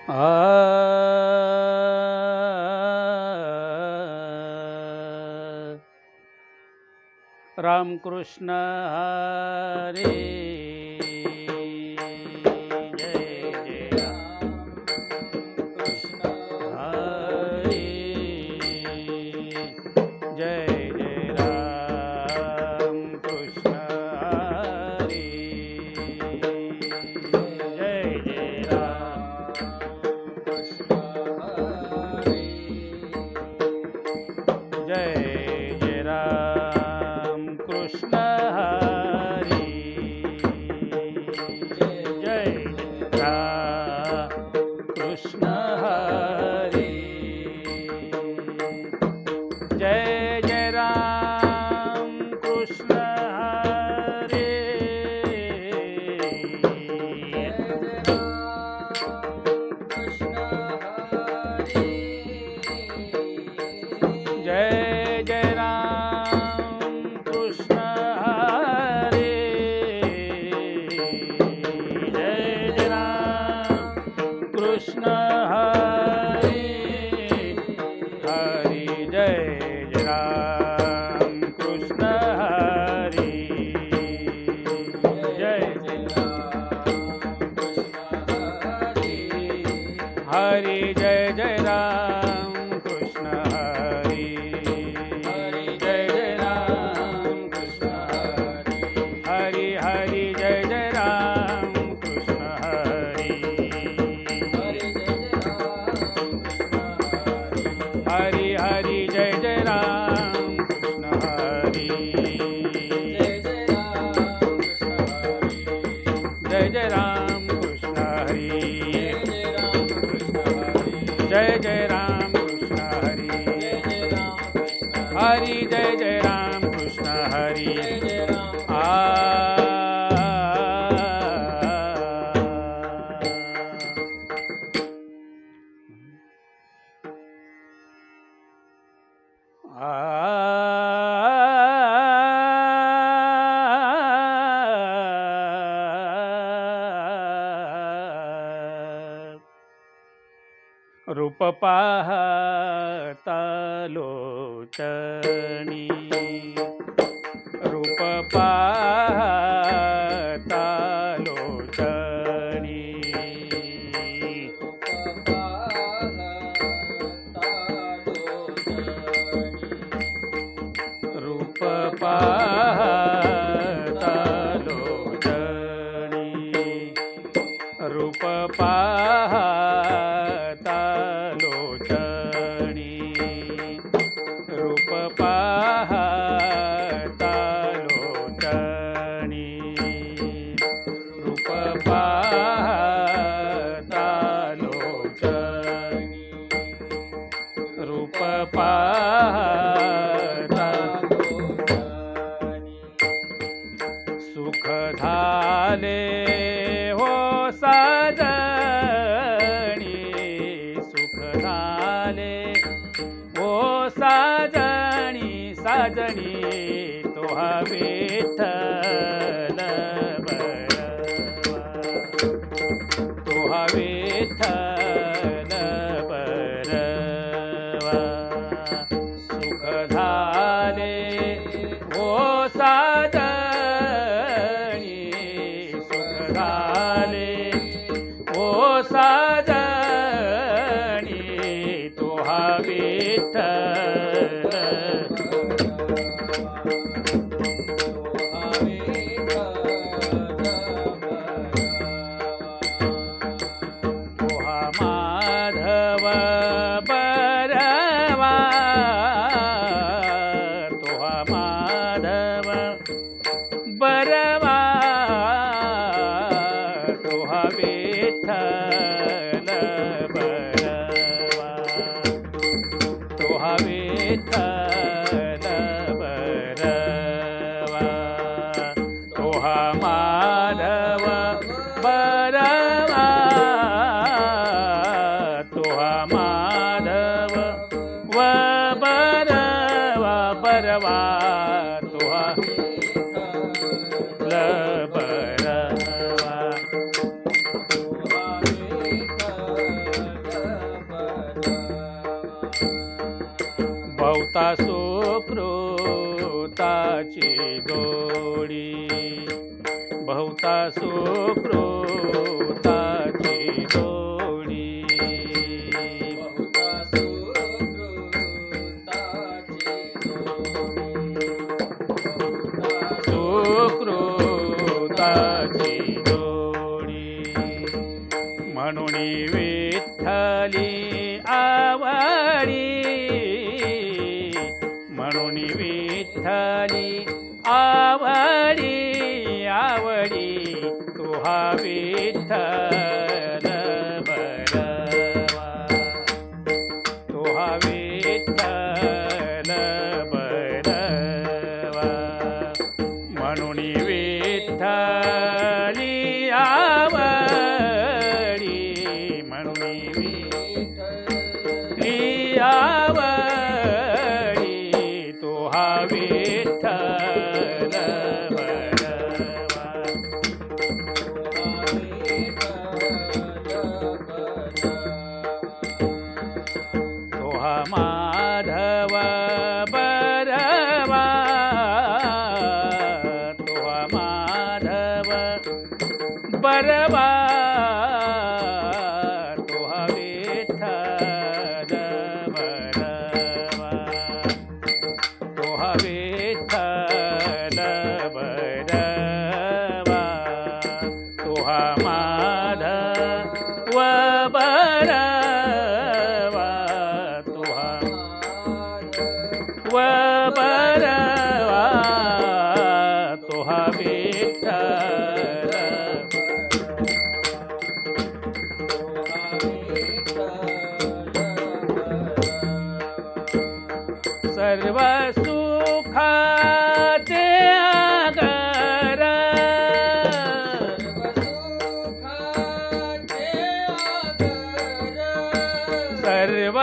आ राम कृष्ण हरे जय जय राम कृष्ण हरे जय जय राम कृष्ण हरे जय जय राम कृष्ण हरे जय जय राम कृष्ण हरे जय जय राम कृष्ण हरे जय जय राम कृष्ण हरे जय जय राम कृष्ण हरे जय जय राम कृष्ण हरे हरि जय जय राम कृष्ण हरे जय जय राम कृष्ण हरे हरि जय जय राम कृष्ण हरे हरि जय जय राम कृष्ण हरे हरि हरि जय जय राम कृष्ण हरे हरि हरि जय जय राम कृष्ण हरे जय जय राम कृष्ण हरे जय जय राम कृष्ण हरे हरि जय जय राम कृष्ण हरे रूप पाहता लोचनी रूप पाहता लोचनी रूप पाहता लोचनी रूप पाहता लोचनी रूप पाहता लोचनी रूप पाहता लोचनी रूप पाहता सुख झाले हो साजणी सुख झाले हो साजणी साजणी तोहा विठ्ठल बरवा तोहा विठ्ठल बरवा सुख झाले हो साजणी सुख झाले हो साजणी तोहा विठ्ठल तोहा माधव बरवा तोहा माधव बरवा तोहा विठ्ठल बरवा तोहा विठ्ठल बरवा तोहा माधव बरवा तोहा माधव व बरवा बरवा तोहा बरवा सुकृताची जोडी सुकृताची जोडी म्हणून विठ्ठली आवडी म्हणून विठ्ठली आवडी आवडी तुहा विठ्ठल बरवा तुहा विठ्ठल बरवा म्हणून विठ्ठली आवडी म्हणून विठ्ठली आवडी तुहा विठ्ठल माधव बरवा तुहा माधव बरवा तुहा विठ्ठल बरवा तुहा विठ्ठल बरवा तुहा माधव बरवा बरवा तुहा विठ्ठल सर्व सुखाचे आगर सर्व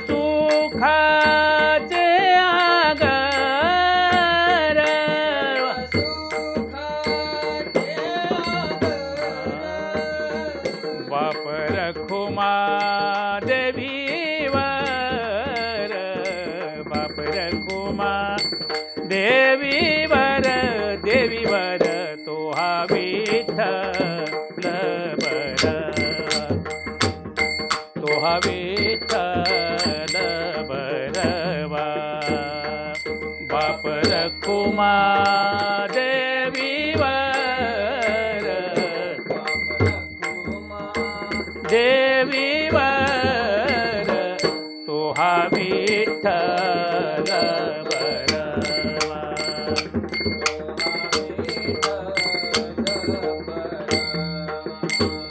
सुखाचे बाप रखुमा देवीवर बाप रखुमा देवीवर देवीवर तुहा विठ्ठल बरवा तुहा विठ्ठल बरवा बाप रखुमा देवीवर देवीवर तुहा विठ्ठल बरवा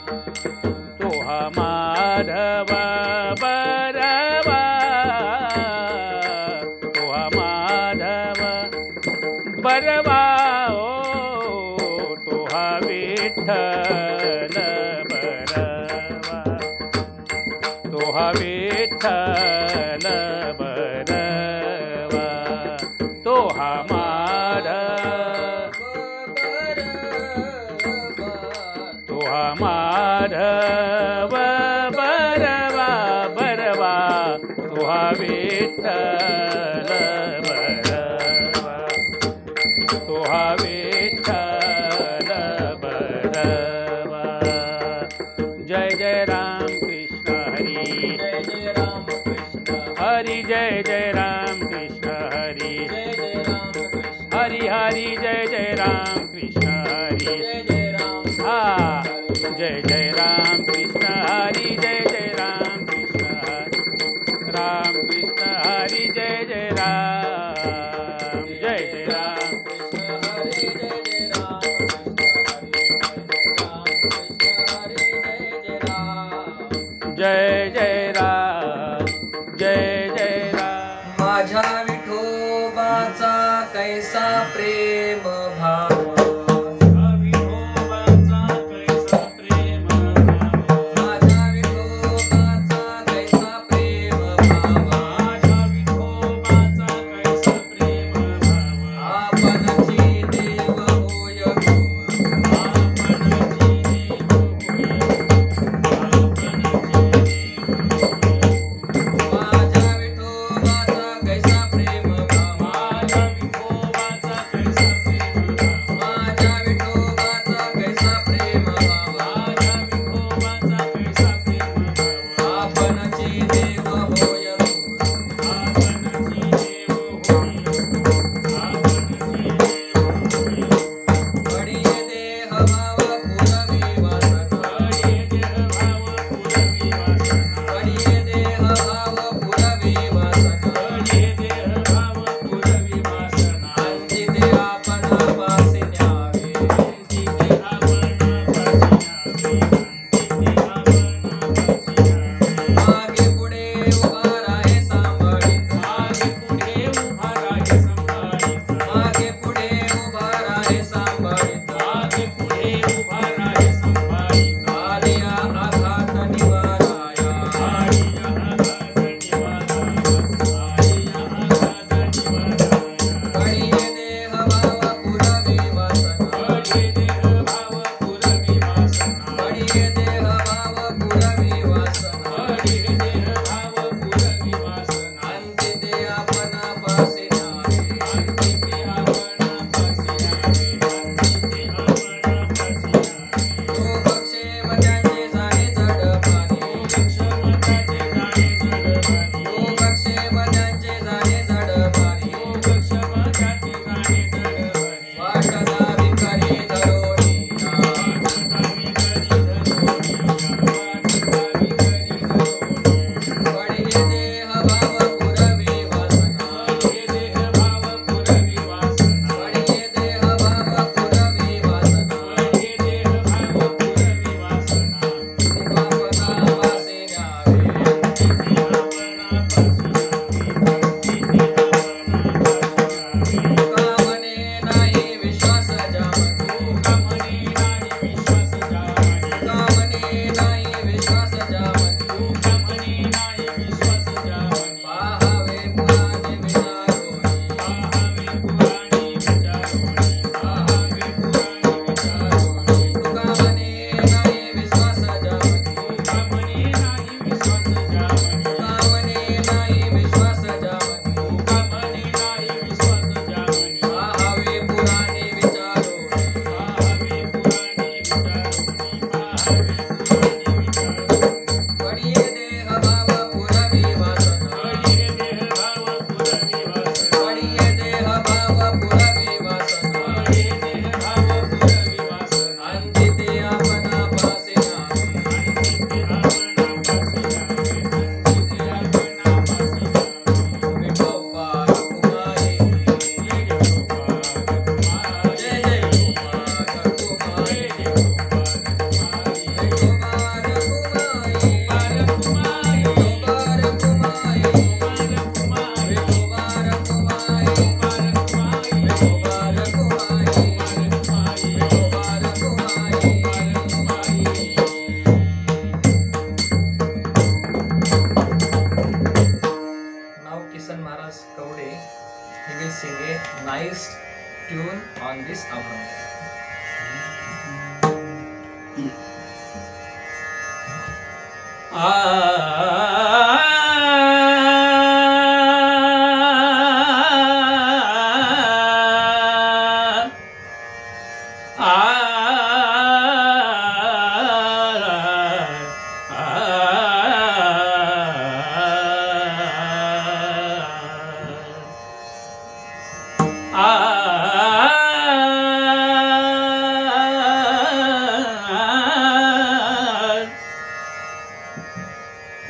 तुहा माधव बरवा तुहा माधव बरवा ओ तुहा विठ्ठल तुहा विठ्ठल बरवा तुहा माधव तुहा माधव बरवा बरवा तुहा विठ्ठल बरवा तुहा विठ्ठल बरवा जय जय राम कृष्ण हरी जय जय राम कृष्ण हरि जय जय राम कृष्ण हरि जय जय राम कृष्ण हरि हरि जय जय राम कृष्ण हरि जय जय राम हाँ जय जय राम कृष्ण हरि जय जय राम कृष्ण हरि राम कृष्ण हरि जय जय राम जय जय राम कृष्ण हरे जय जय राम कृष्ण हरे जय जय राम जय जय राम जय जय राम माझ्या विठोबाचा कैसा प्रेम भाव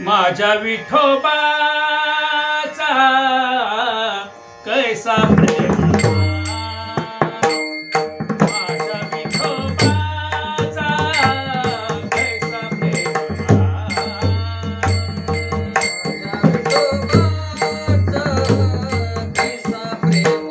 माझ्या विठोबाचा कैसा प्रेम माझ्या विठोबाचा कैसा प्रेम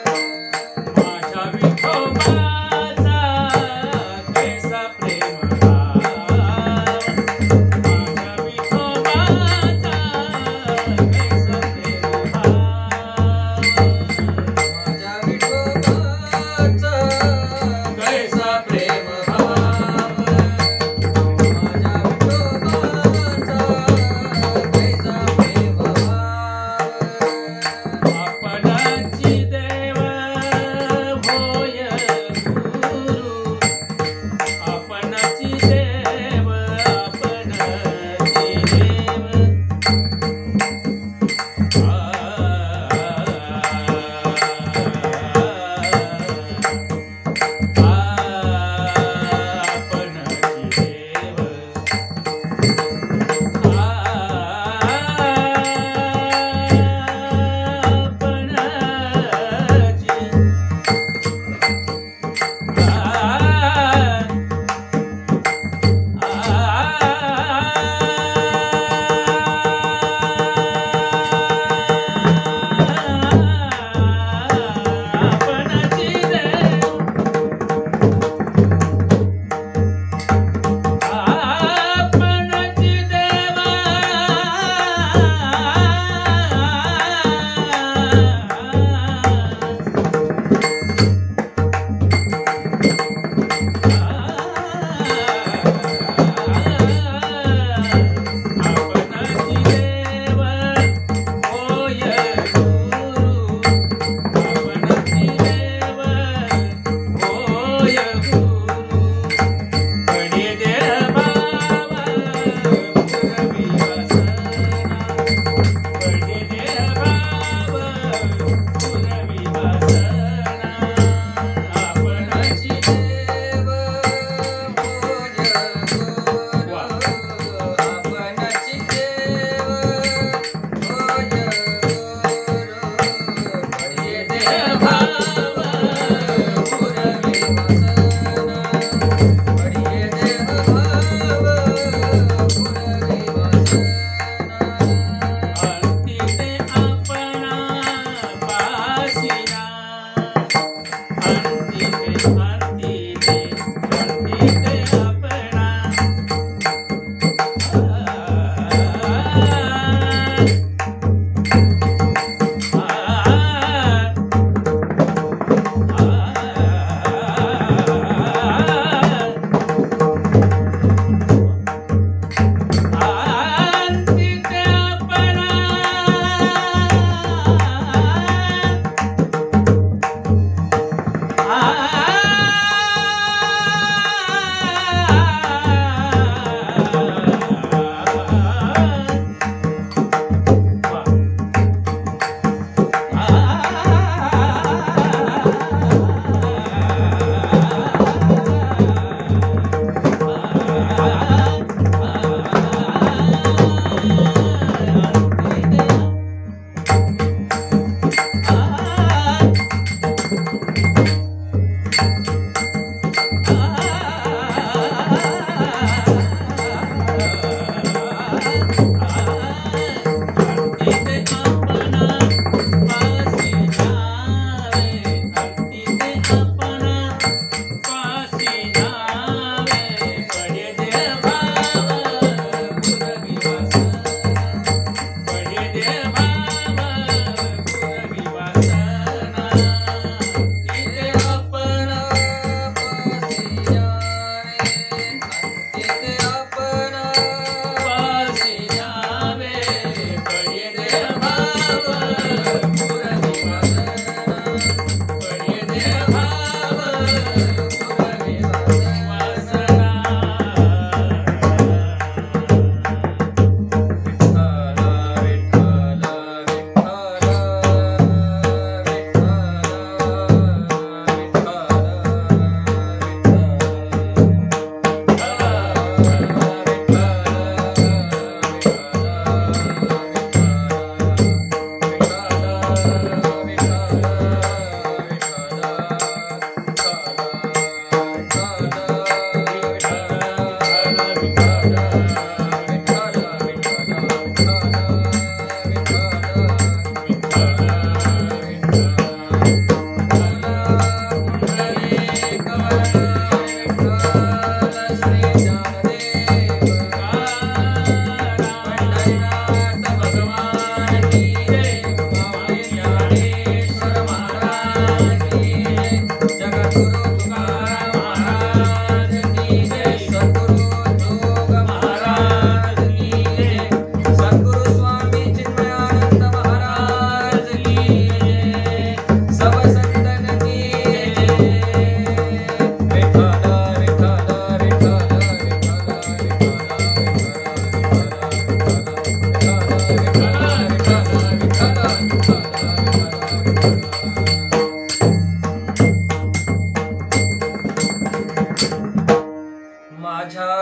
माझ्या विठोबाचा कैसा प्रेम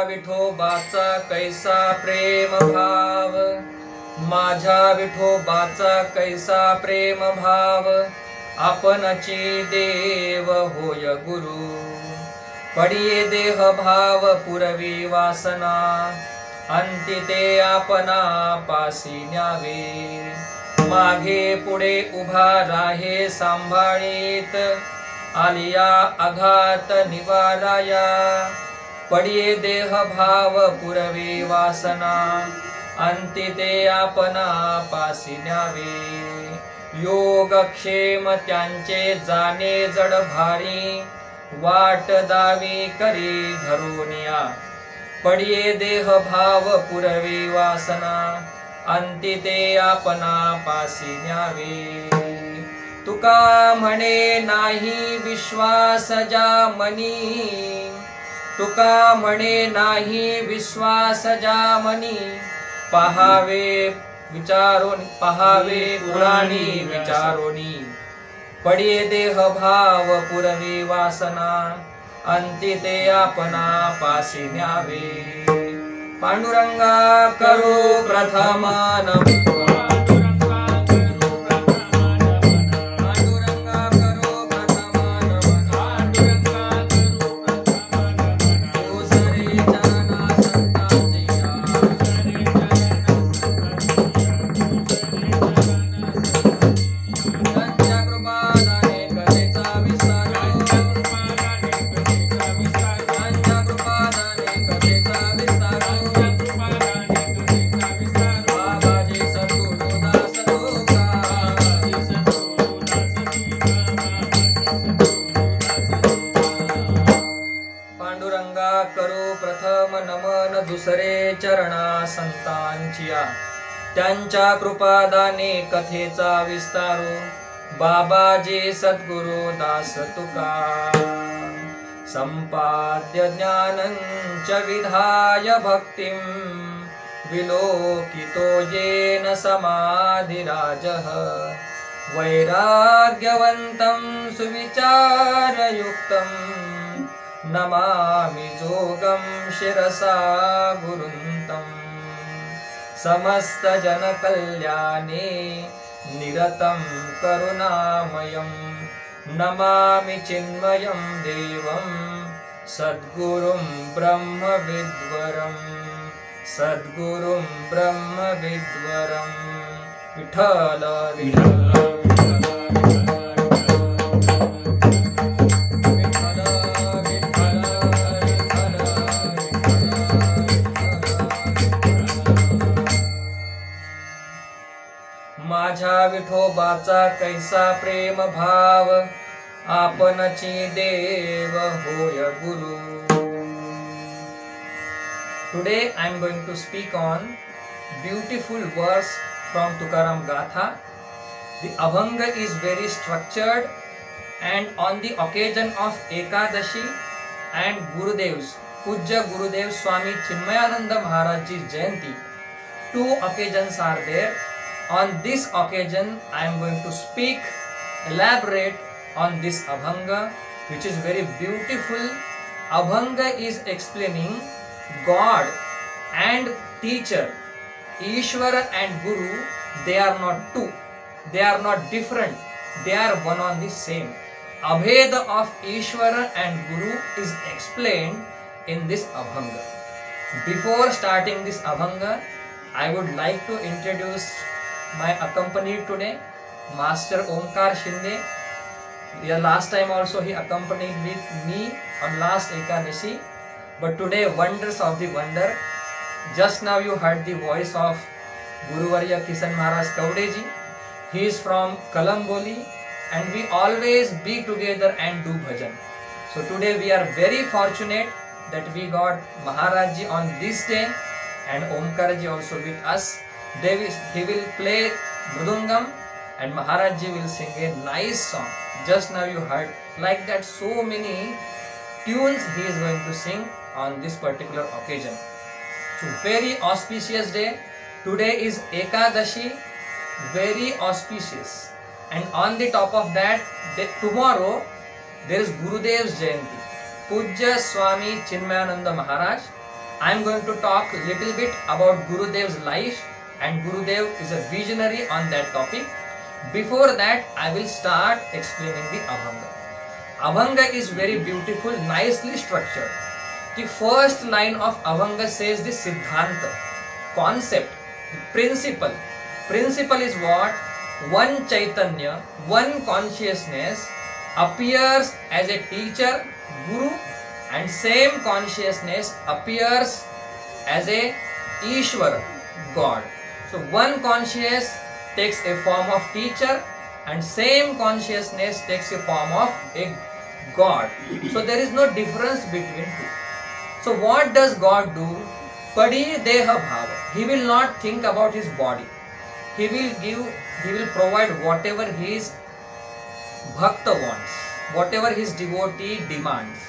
विठोबाचा कैसा प्रेम भाव, माझ्या विठोबाचा कैसा प्रेम भाव, आपणची देव होय गुरु, पडिये देह भाव पुरवी वासना, अंती ते आपणा पासी न्यावे, मागे पुढे उभा राहे सांभाळीत, आलिया आघात निवाराया, पडिये देह भाव पुरवी वासना, अंती ते आपणा पासी न्यावे, योगक्षेम त्यांचे जाणे जड भारी, वाट दावी करी धरुनिया, पडिये देह भाव पुरवी वासना, अंती ते आपणा पासी न्यावे, तुका म्हणे नाही विश्वास ज्या मनी, तुका म्हणे नाही विश्वास ज्या मनी, पहावे विचारोनी, पहावे पुराणी विचारोनी, पडिये देह भाव पुरवी वासना, अंती ते आपणा पासी न्यावे, पांडुरंगा करो प्रथम नमन, दुसरे चरणा संतांचिया, त्यांच्या कृपादाने कथेचा विस्तारो, बाबाजी सद्गुरु दास तुका, संपाद्य ज्ञानंच विधाय भक्तिं, विलोकितो येन समाधिराजः, वैराग्यवन्तं सुविचारयुक्तं, नमामि जोगं शिरसा गुरुन्तं, समस्त जनकल्याणे निरतं करुणामयं, नमामि चिन्मयं देवं सद्गुरुं ब्रह्मविद्वरं, सद्गुरुं ब्रह्मविद्वरं, विठ्ठल विठ्ठल माझ्या विठोबाचा कैसा प्रेम भाव, आपणची देव होय गुरु. Today I am going to speak on beautiful verse from Tukaram Gatha. The Abhanga is very structured, and on the occasion of Ekadashi and Gurudev's, Pujya Gurudev Swami Chinmayananda Maharaj Ji Jayanti, two occasions are there. On this occasion, I am going to speak, elaborate on this Abhanga, which is very beautiful. Abhanga is explaining God and teacher, Ishvara and Guru, they are not two. they are not different, they are one on the same. Abheda of Ishvara and Guru is explained in this Abhanga. Before starting this Abhanga, I would like to introduce my accompanied today, Master Omkar Shinde. Yeah, last time also he accompanied with me on last Ekadashi. But today, wonders of the wonder. Just now you heard the voice of Guru Varya Kisan Maharaj Kaudeji. He is from Kalamboli and we always be together and do bhajan. So today we are very fortunate that we got Maharaj Ji on this day and Omkar Ji also with us. He will play Mridangam and Maharaj Ji will sing a nice song. Just now you heard like that so many tunes he is going to sing on this particular occasion. So very auspicious day. Today is Ekadashi, very auspicious. And on the top of that, tomorrow there is Gurudev's Jayanti. Pujya Swami Chinmayananda Maharaj. I am going to talk a little bit about Gurudev's life, and Gurudev is a visionary on that topic. Before that, I will start explaining the Abhanga. Abhanga is very beautiful, nicely structured. The first line of Abhanga says the Siddhanta, concept, the principle. Principle is what? One Chaitanya, one consciousness appears as a teacher, Guru, and same consciousness appears as a Ishvara, God. So one consciousness takes a form of teacher and same consciousness takes a form of a God. So there is no difference between two. So what does God do? Padi Deha Bhava. He will not think about his body. He will provide whatever his bhakta wants, whatever his devotee demands.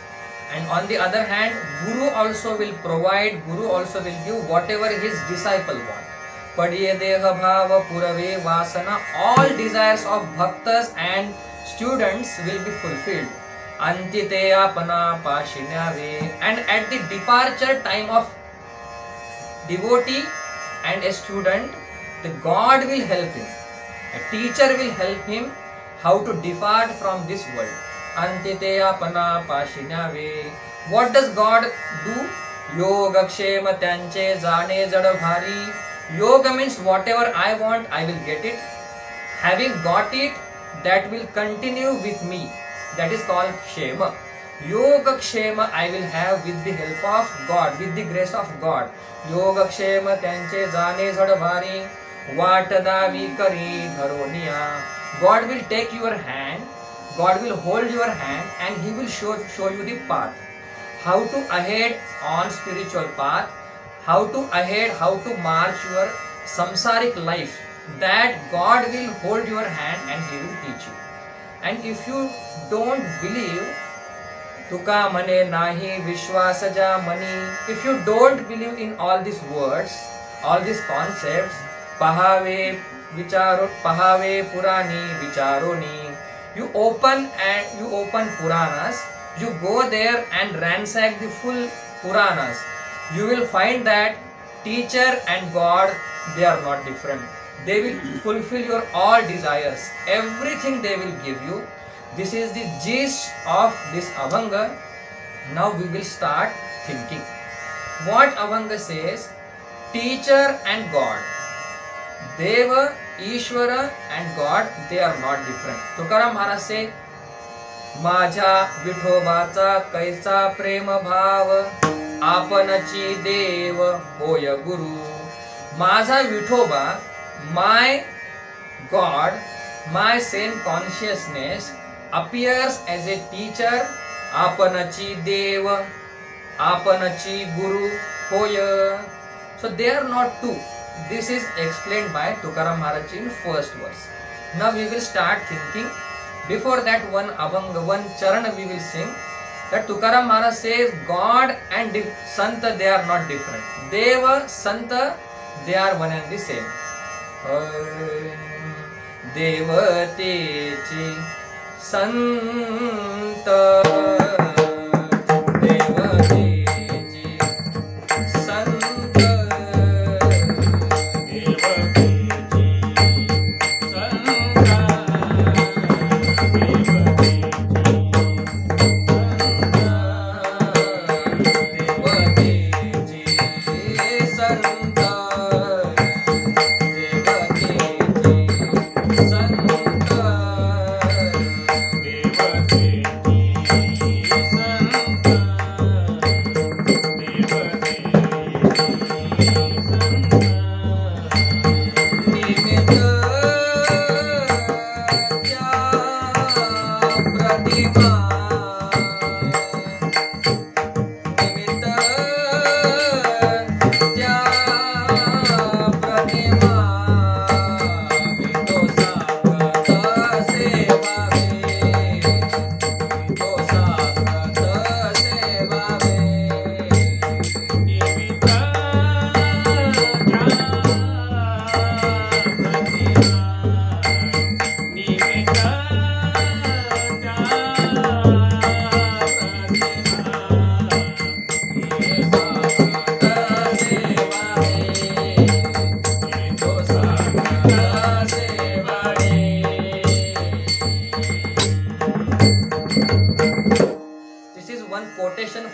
And on the other hand, Guru also will provide, Guru also will give whatever his disciple wants. Padiye Deha Bhava Purave Vasana. All desires of bhaktas and students will be fulfilled. Antiteya Pana Pashinyave. And at the departure time of devotee and a student, the God will help him. A teacher will help him how to depart from this world. Antiteya Pana Pashinyave. What does God do? Yoga Kshema Tanche Zane Jada Bhari. Yoga means whatever I want, I will get it. Having got it, that will continue with me. That is called Kshema. Yoga Kshema I will have with the help of God, with the grace of God. Yoga Kshema Tanche Zane Jada Bhari. Vatada Vikari Dharoniya. God will take your hand, God will hold your hand and He will show you the path. How to ahead on spiritual path, how to march your samsaric life. That God will hold your hand and He will teach you. And if you don't believe, Tuka Mane Nahi Vishwasaja Mani, if you don't believe in all these words, all these concepts, Pahave Purani Vicharoni, you open Puranas, you go there and ransack the full Puranas. You will find that teacher and God, they are not different. They will fulfill your all desires. Everything they will give you. This is the gist of this Abhanga. Now we will start thinking. What Abhanga says? Teacher and God. Deva, Ishvara and God, they are not different. Tukaram Maharaj say, Majha Vithobacha Kaisa Prema Bhava Apanachi Deva Hoya Guru. Majha Vithoba, my God, my same consciousness appears as a teacher. Apanachi Deva, Apanachi Guru Hoya. So they are not two. This is explained by Tukaram Maharaj in first verse. Now we will start thinking. Before that, one Abhanga, one Charana we will sing. That Tukaram Maharaj says God and Santa, they are not different. Deva, Santa, they are one and the same. Deva Techi Santa. Santa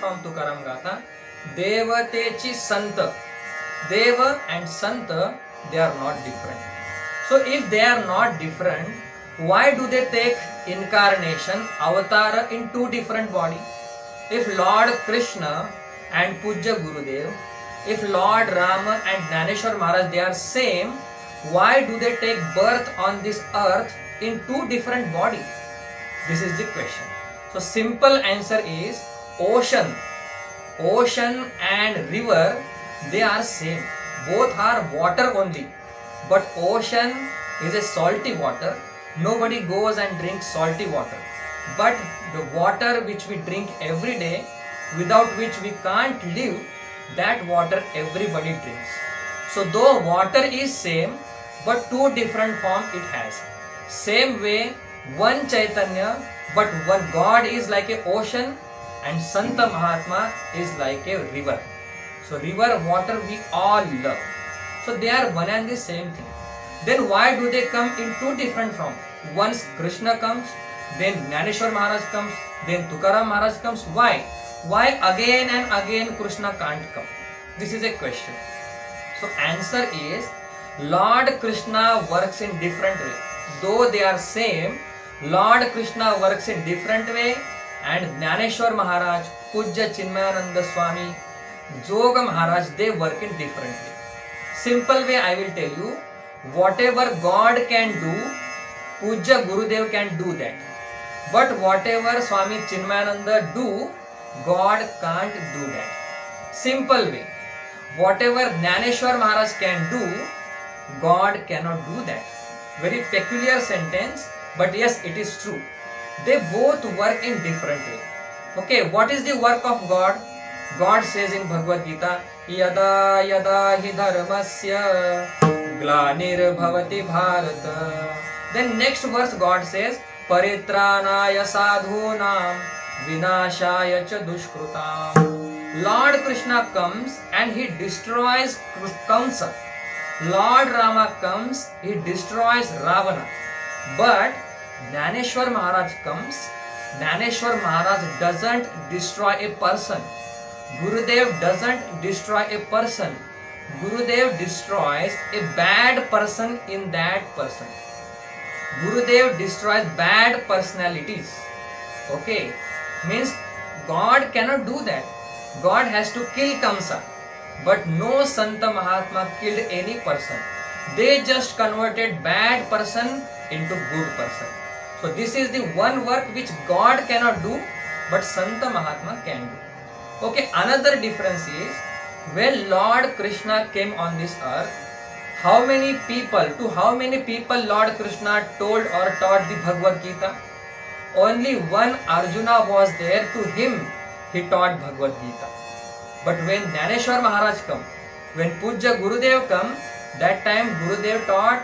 from Tukaram Gatha. Devatechi Santa. Deva and Santa, they are not different. So if they are not different, why do they take incarnation, avatar in two different bodies? If Lord Krishna and Pujya Gurudev, if Lord Rama and Dhaneshwar Maharaj, they are same, why do they take birth on this earth in two different bodies? This is the question. So simple answer is ocean. Ocean and river, they are same. Both are water only. But ocean is a salty water. Nobody goes and drinks salty water. But the water which we drink every day, without which we can't live, that water everybody drinks. So though water is same, but two different form it has. Same way, one Chaitanya, but one God is like a ocean and Santa Mahatma is like a river. So river, water we all love. So they are one and the same thing. Then why do they come in two different forms? Once Krishna comes, then Dhaneshwar Maharaj comes, then Tukaram Maharaj comes. Why? Why again and again Krishna can't come? This is a question. So answer is, Lord Krishna works in different way. Though they are same, Lord Krishna works in different way, and Dhaneshwar Maharaj, Pujya Chinmayananda Swami, Joga Maharaj, they work in different way. Simple way I will tell you, whatever God can do, Pujya Gurudev can do that. But whatever Swami Chinmayananda do, God can't do that. Simple way. Whatever Dhaneshwar Maharaj can do, God cannot do that. Very peculiar sentence, but yes, it is true. They both work in different way. Okay, what is the work of God? God says in Bhagavad Gita, Yada yada hi dharmasya glanir bhavati bharata. Then next verse God says, Paritranaya sadhunam vinashaya cha dushkrutam. Lord Krishna comes and he destroys Kamsa. Lord Rama comes, he destroys Ravana. But Dhaneshwar Maharaj comes, Dhaneshwar Maharaj doesn't destroy a person. Gurudev doesn't destroy a person. Gurudev destroys a bad person in that person. Gurudev destroys bad personalities. Okay, means God cannot do that. God has to kill Kamsa. But no Santa Mahatma killed any person. They just converted bad person into good person. So this is the one work which God cannot do, but Santa Mahatma can do. Okay, another difference is, when Lord Krishna came on this earth, to how many people Lord Krishna told or taught the Bhagavad Gita? Only one Arjuna was there, to him he taught Bhagavad Gita. But when Dhaneshwar Maharaj come, when Pujya Gurudev come, that time Gurudev taught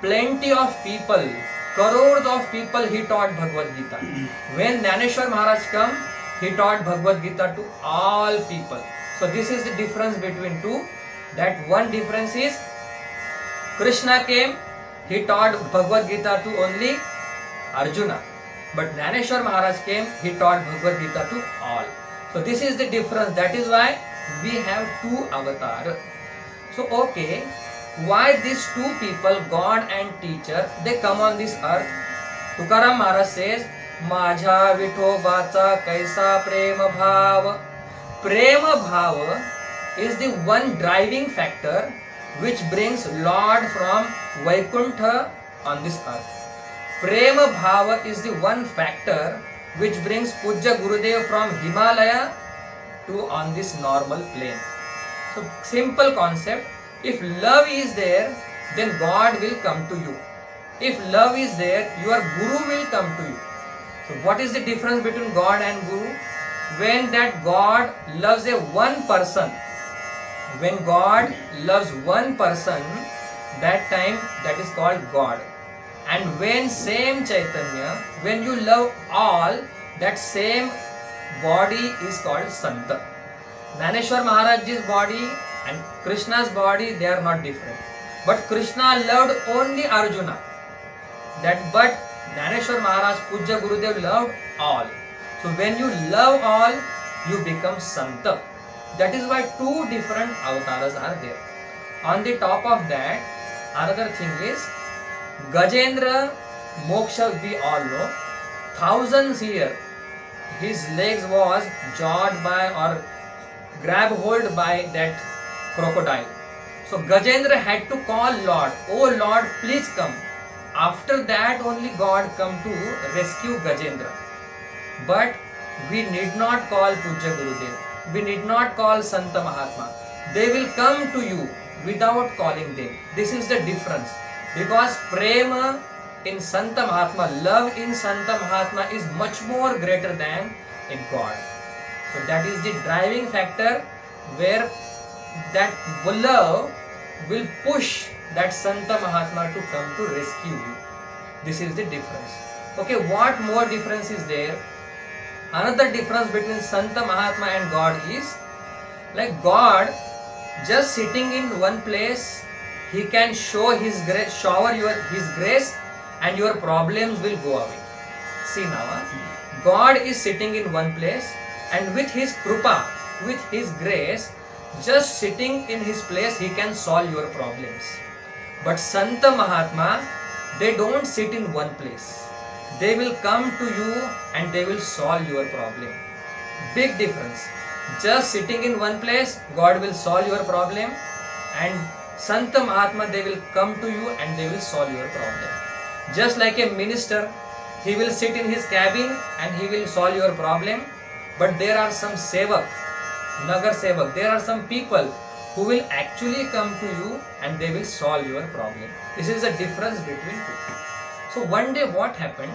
plenty of people, crores of people he taught Bhagavad Gita. When Dhaneshwar Maharaj come, he taught Bhagavad Gita to all people. So this is the difference between two. That one difference is, Krishna came, he taught Bhagavad Gita to only Arjuna. But Dhaneshwar Maharaj came, he taught Bhagavad Gita to all. So this is the difference. That is why we have two avatars. So okay, why these two people, God and teacher, they come on this earth? Tukaram Maharaj says, Majha vithobacha kaisa prema bhava. Prema bhava is the one driving factor which brings Lord from Vaikuntha on this earth. Prema Bhava is the one factor which brings Pujya Gurudev from Himalaya to on this normal plane. So simple concept, if love is there, then God will come to you. If love is there, your Guru will come to you. So what is the difference between God and Guru? When that God loves a one person, when God loves one person, that time that is called God. And when same Chaitanya, when you love all, that same body is called Santa. Jnaneshwar Maharaj's body and Krishna's body, they are not different. But Krishna loved only Arjuna. But Jnaneshwar Maharaj, Pujya Gurudev loved all. So when you love all, you become Santa. That is why two different avatars are there. On the top of that, another thing is Gajendra Moksha, we all know. Thousands years his legs was jawed by or grab hold by that crocodile. So Gajendra had to call Lord, oh Lord, please come. After that only God come to rescue Gajendra. But we need not call Pujya Gurudev. We need not call Santa Mahatma. They will come to you without calling them. This is the difference. Because prema in Santa Mahatma, love in Santa Mahatma is much more greater than a God. So that is the driving factor where that love will push that Santa Mahatma to come to rescue you. This is the difference. Okay, what more difference is there? Another difference between Santa Mahatma and God is, like God just sitting in one place, He can show His grace, shower His grace, and your problems will go away. See now, God is sitting in one place, and with His krupa, with His grace, just sitting in His place, He can solve your problems. But Santa Mahatma, they don't sit in one place. They will come to you and they will solve your problem. Big difference. Just sitting in one place, God will solve your problem, and Santa Mahatma, they will come to you and they will solve your problem. Just like a minister, he will sit in his cabin and he will solve your problem. But there are some sevak, Nagar sevak, there are some people who will actually come to you and they will solve your problem. This is the difference between two. So one day what happened?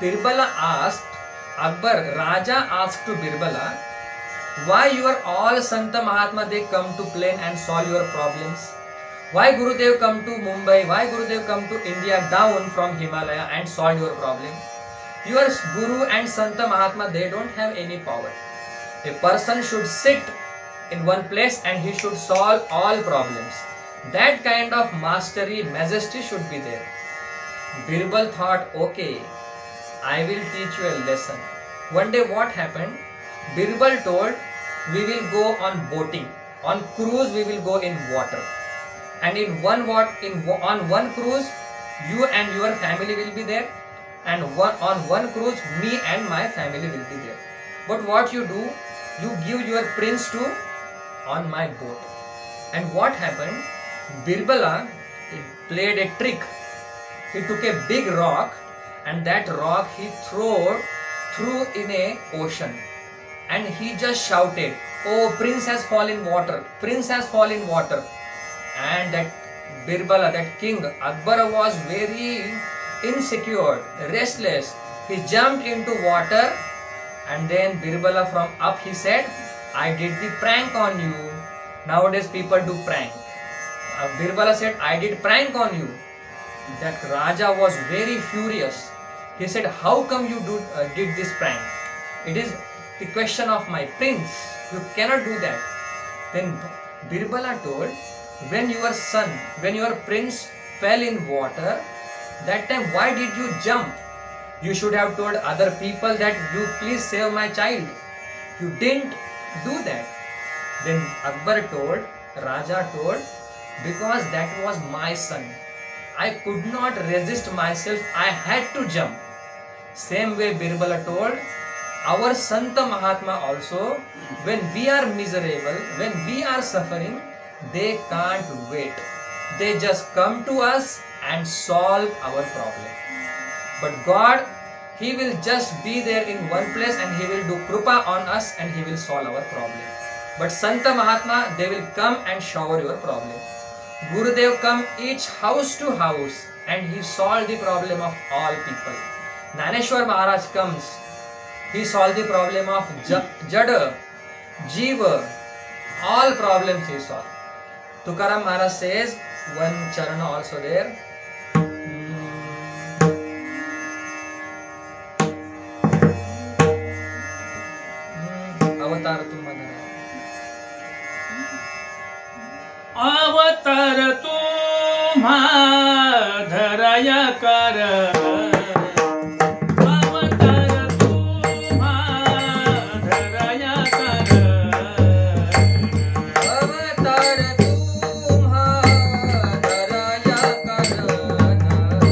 Birbala asked, Akbar, Raja asked to Birbala, why you are all Santa Mahatma, they come to plane and solve your problems? Why Gurudev come to Mumbai? Why Gurudev come to India down from Himalaya and solve your problem? Your Guru and Santa Mahatma, they don't have any power. A person should sit in one place and he should solve all problems. That kind of mastery, majesty should be there. Birbal thought, okay, I will teach you a lesson. One day what happened? Birbal told, we will go on boating. On cruise we will go in water. And on one cruise, you and your family will be there. And on one cruise, me and my family will be there. But what you do, you give your prince to on my boat. And what happened? Birbala played a trick. He took a big rock and that rock he threw in a ocean. And he just shouted, oh, prince has fallen in water, prince has fallen in water. And that Birbala, that king, Akbar was very insecure, restless. He jumped into water and then Birbala from up he said, I did the prank on you. Nowadays people do prank. Birbala said, I did prank on you. That Raja was very furious. He said, how come you did this prank? It is the question of my prince. You cannot do that. Then Birbala told, when your son, when your prince fell in water, that time why did you jump? You should have told other people that you please save my child. You didn't do that. Then Akbar told, Raja told, because that was my son. I could not resist myself. I had to jump. Same way Birbala told, our Santa Mahatma also, when we are miserable, when we are suffering, they can't wait. They just come to us and solve our problem. But God, He will just be there in one place and He will do Krupa on us and He will solve our problem. But Santa Mahatma, they will come and shower your problem. Gurudev come each house to house and he solved the problem of all people. Naneshwar Maharaj comes, he solved the problem of Jada, Jiva, all problems he solved. Tukaram Maharaj says, one charana also there. Avatar Tummadara. अवतार तुम्हा धराया कर अवतार तुम्हा धराया कर अवतार तुम्हा धराया कर अवतार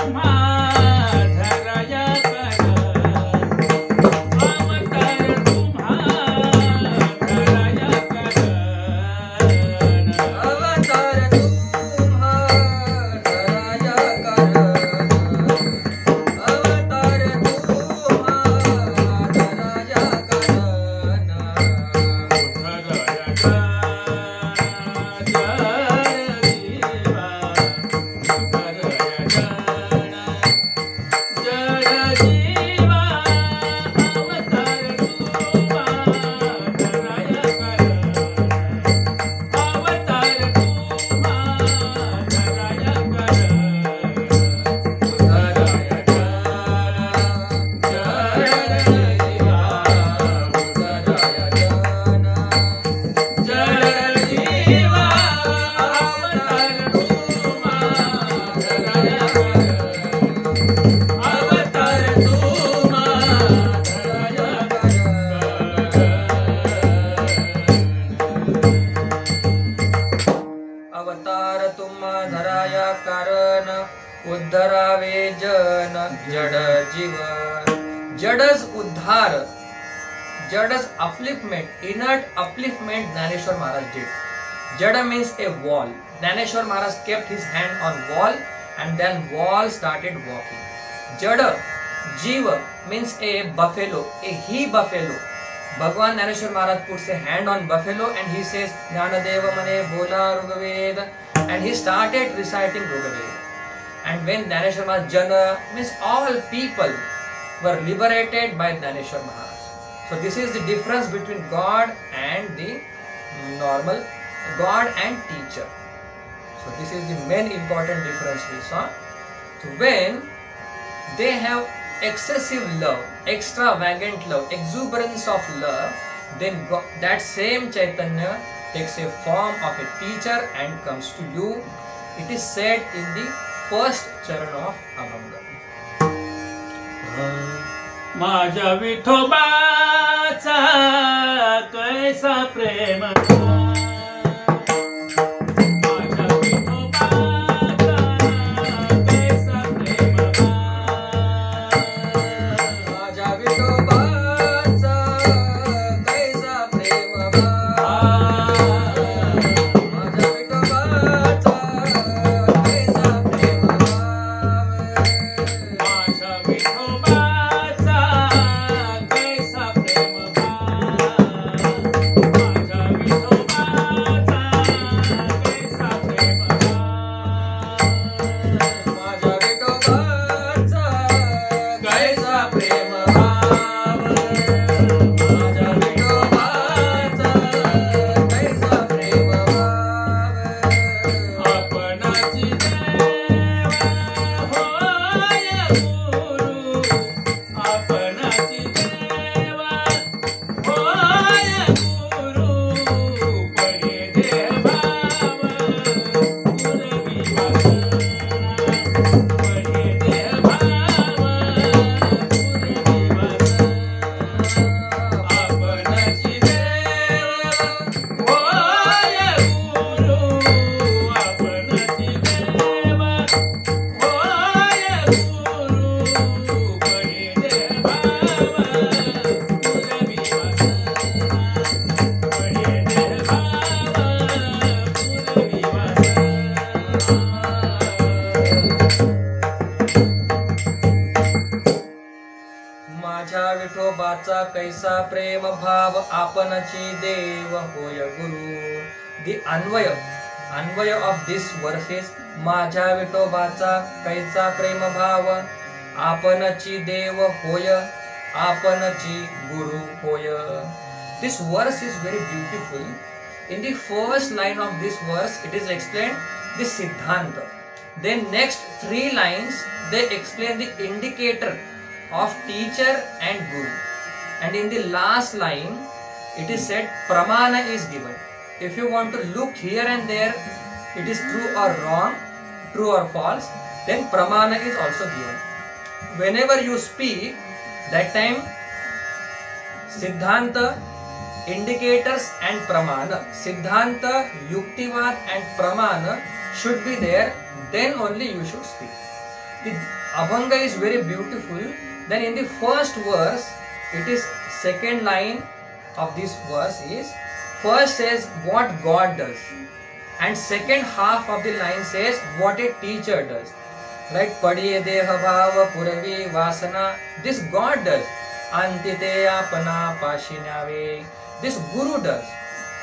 तुम्हा धराया कर अवतार तुम्हा धराया कर अवतार तुम्हा धराया कर अवतार तुम्हा धराया कर अवतार तुम्हा धराया कर अवतार तुम्हा धराया कारण उद्धरावे जन जड जीवन. Jada's uddhar, Jada's upliftment, inert upliftment Dhaneshwar Maharaj did. Jada means a wall. Dhaneshwar Maharaj kept his hand on wall and then wall started walking. Jada, Jiva means a buffalo, a he buffalo. Bhagwan Dhaneshwar Maharaj puts a hand on buffalo and he says Jnanadeva Mane Bola Rugaveda and he started reciting Rugaveda. And when Dhaneshwar Maharaj, Jana means all people were liberated by Dhaneshwar Maharaj. So this is the difference between God and the normal, God and teacher. So this is the main important difference we saw. So when they have excessive love, extravagant love, exuberance of love, then God, that same Chaitanya takes a form of a teacher and comes to you. It is said in the first charan of Abhanga. माझ्या विठोबाचा कैसा प्रेम माझ्या विठोबाचा कैसा प्रेम माझ्या विठोबाचा कैसा प्रेम माझ्या विठोबाचा कैसा प्रेम माझ्या विठोबाचा कैसा प्रेम माझ्या विठोबाचा कैसा प्रेम भाव आपणची देव होय गुरु. The Anvay of this verse is माझ्या विठोबाचा कैसा प्रेम भाव आपणची देव होय आपणची गुरु होय. This verse is very beautiful. In the first line of this verse it is explained the Siddhanta. Then next 3 lines they explain the indicator of teacher and guru. And in the last line it is said pramana is given. If you want to look here and there, it is true or wrong, true or false, then pramana is also given. Whenever you speak, that time Siddhanta, indicators and pramana, Siddhanta, Yuktivad and pramana should be there, then only you should speak. The Abhanga is very beautiful. Then in the first verse, it is second line of this verse is, first says what God does, and second half of the line says what a teacher does. Like Padiye Deha Bhava Puravi Vasana, this God does. Antite Apana Pashinave, this Guru does.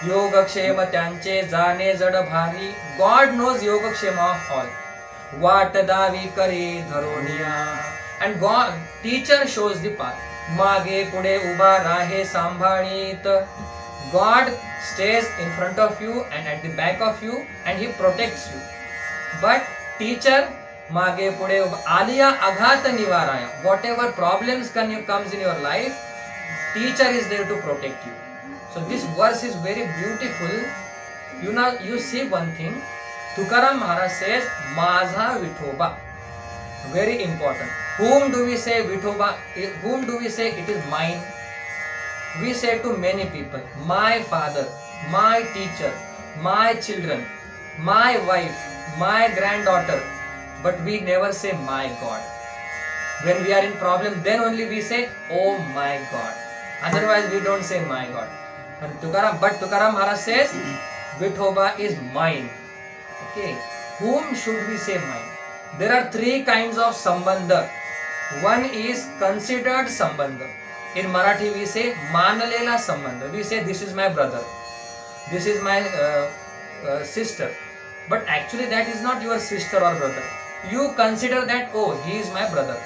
Yogakshema Tyanche Jane Jada Bhari, God knows Yogakshema of all. Vatadavi Kare Dharoniya, and God, teacher shows the path. Mage Pude Uba Rahe Sambhanit, God stays in front of you and at the back of you and he protects you. But teacher, Mage Pude Uba Aliya Aghata Nivaraya, whatever problems comes in your life, teacher is there to protect you. So this verse is very beautiful. You see one thing, Tukaram Maharaj says, Mazha Vithoba. Very important. Whom do we say Vithoba? Whom do we say it is mine? We say to many people, my father, my teacher, my children, my wife, my granddaughter. But we never say my God. When we are in problem, then only we say, oh my God. Otherwise we don't say my God. But Tukaram Maharaj says, Vithoba is mine. Okay. Whom should we say mine? There are 3 kinds of sambandha. One is considered sambandha. In Marathi we say Manalela sambandha. We say this is my brother, this is my sister. But actually that is not your sister or brother. You consider that, oh, he is my brother.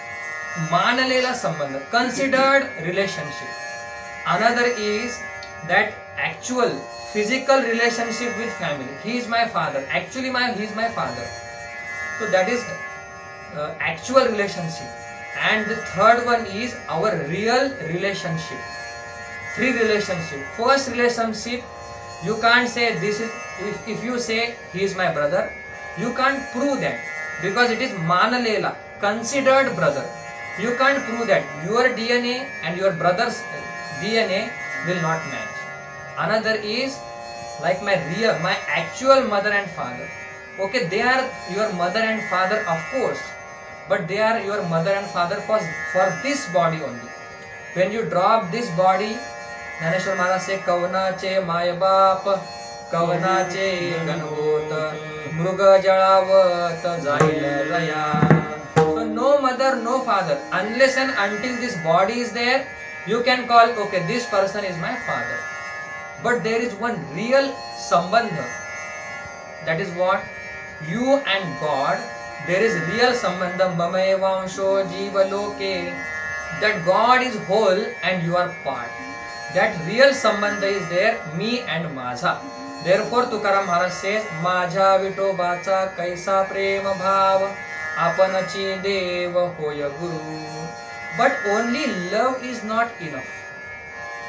Manalela sambandha, considered relationship. Another is that actual physical relationship with family. He is my father. Actually he is my father. So that is actual relationship. And the third one is our real relationship. 3 relationships. First relationship, you can't say this is, if you say he is my brother, you can't prove that because it is Manalela, considered brother. You can't prove that. Your DNA and your brother's DNA will not match. Another is like my actual mother and father. Okay, they are your mother and father, of course, but they are your mother and father for this body only. When you drop this body, Dhaneshwar Maharaj say, Kavna che maya baap, Kavna che ganhot, Mruga jalavat zail raya. So no mother, no father, unless and until this body is there, you can call, okay, this person is my father. But there is one real sambandha. That is what? You and God. There is real sambandham. Mamaevansho jiva loke. That God is whole and you are part. That real sambandha is there, me and Mazha. Therefore Tukaram Maharaj says, Majha Vitobacha kaisa prema bhava apanachi deva hoya guru. But only love is not enough.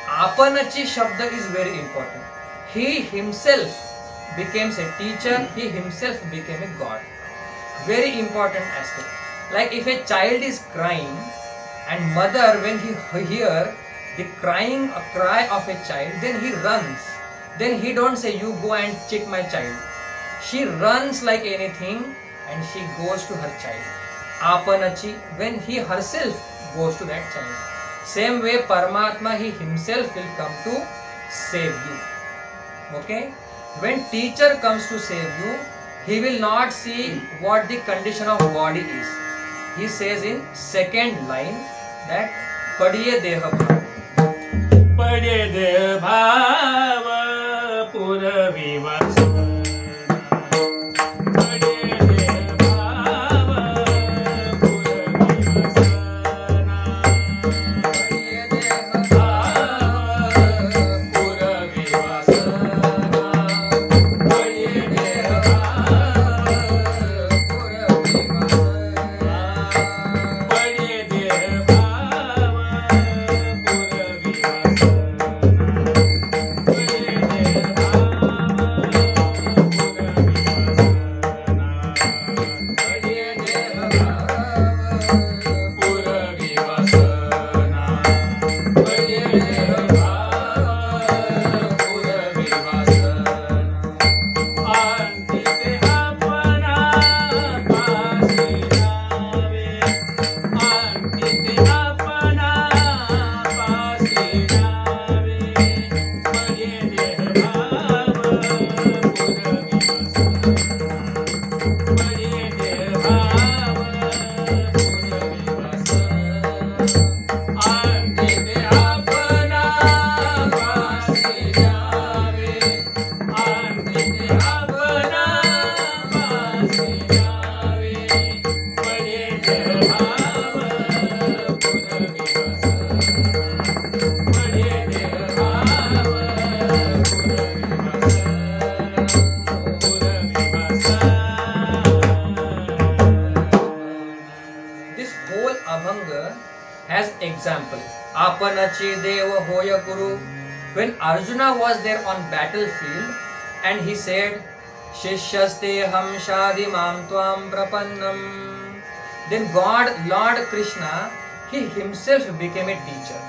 Apanachi Shabda is very important. He himself becomes a teacher, he himself became a God. Very important aspect. Like if a child is crying and mother, when he hear the cry of a child, then he runs. Then he don't say, you go and check my child. She runs like anything and she goes to her child. Apanachi, when he herself goes to that child. Same way Paramatma, he himself will come to save you. Okay? When teacher comes to save you, he will not see what the condition of body is. He says in second line that Padiye Deha Bhava. भाव पुरविवसना As example, Apanachi Deva Hoya Guru. When Arjuna was there on battlefield and he said, Shishyaste ham shadi mam tvam prapannam. Then God, Lord Krishna, he himself became a teacher.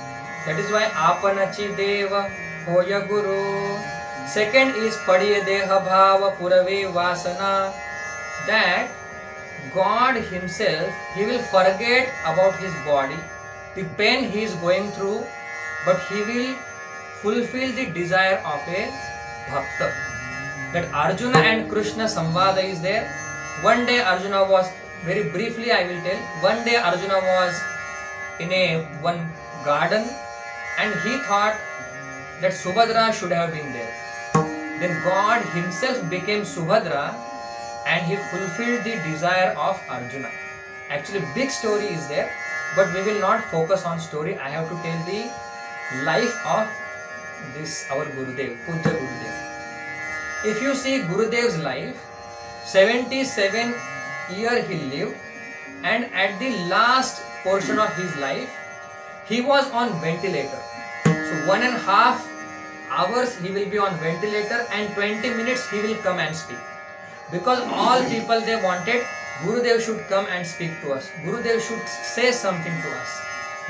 That is why Apanachi Deva Hoya Guru. Second is Padiya Deha Bhava Purave Vasana. That God himself, he will forget about his body, the pain he is going through, but he will fulfill the desire of a bhakta. That Arjuna and Krishna Samvada is there. One day Arjuna was, very briefly I will tell, one day Arjuna was in one garden and he thought that Subhadra should have been there. Then God himself became Subhadra and he fulfilled the desire of Arjuna. Actually, big story is there, but we will not focus on story. I have to tell the life of this our Gurudev, Pujya Gurudev. If you see Gurudev's life, 77 years he lived, and at the last portion of his life, he was on ventilator. So 1.5 hours he will be on ventilator and 20 minutes he will come and speak. Because all people, they wanted Gurudev should come and speak to us. Gurudev should say something to us.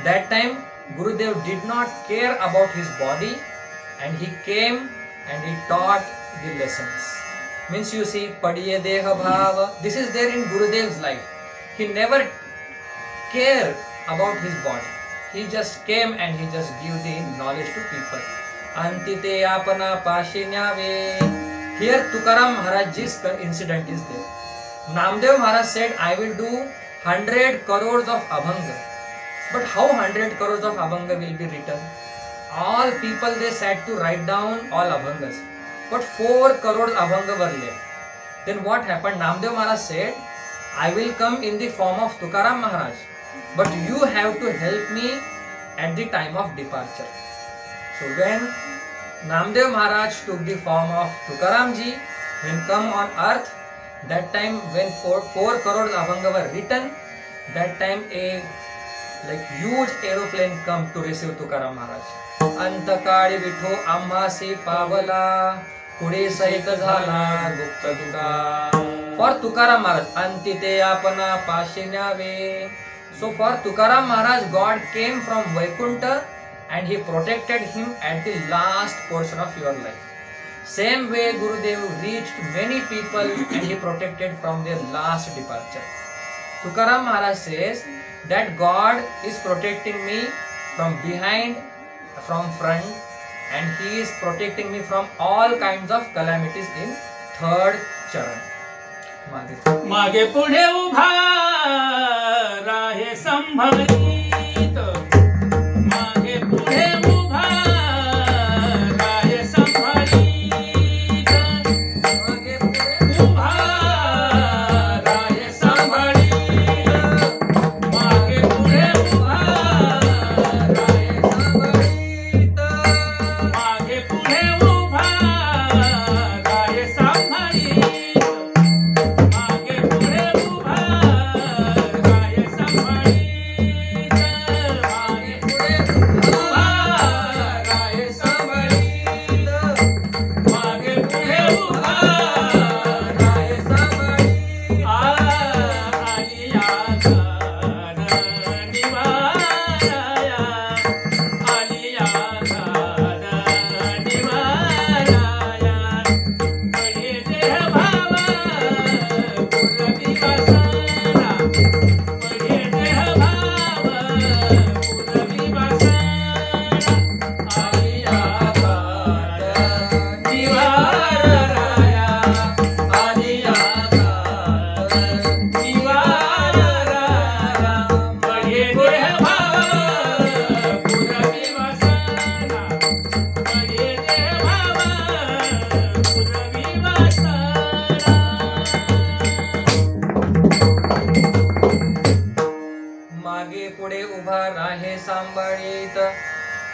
That time Gurudev did not care about his body and he came and he taught the lessons. Means you see, Padiya Deha Bhava, this is there in Gurudev's life. He never cared about his body. He just came and he just gave the knowledge to people. Antite apana pashinyave. Here Tukaram Maharaj's incident is there. Namdev Maharaj said, I will do 100 crores of Abhanga. But how 100 crores of Abhanga will be written? All people, they sat to write down all Abhangas. But 4 crores Abhanga were left. Then what happened? Namdev Maharaj said, I will come in the form of Tukaram Maharaj. But you have to help me at the time of departure. So when Namdev Maharaj took the form of Tukaramji, when come on earth, that time when 4 crores Abhanga were written, that time a huge aeroplane come to receive Tukaram Maharaj. Antakari vitho amhasi pavala kude saita zhala gupta tuka. For Tukaram Maharaj, antite apana pashinyave. So for Tukaram Maharaj, God came from Vaikuntha and he protected him at the last portion of your life. Same way Gurudev reached many people and he protected from their last departure. Tukaram Maharaj says that God is protecting me from behind, from front, and he is protecting me from all kinds of calamities in 3rd charan. मागे पुढे उभा राहे संभवित, मागे पुढे उभा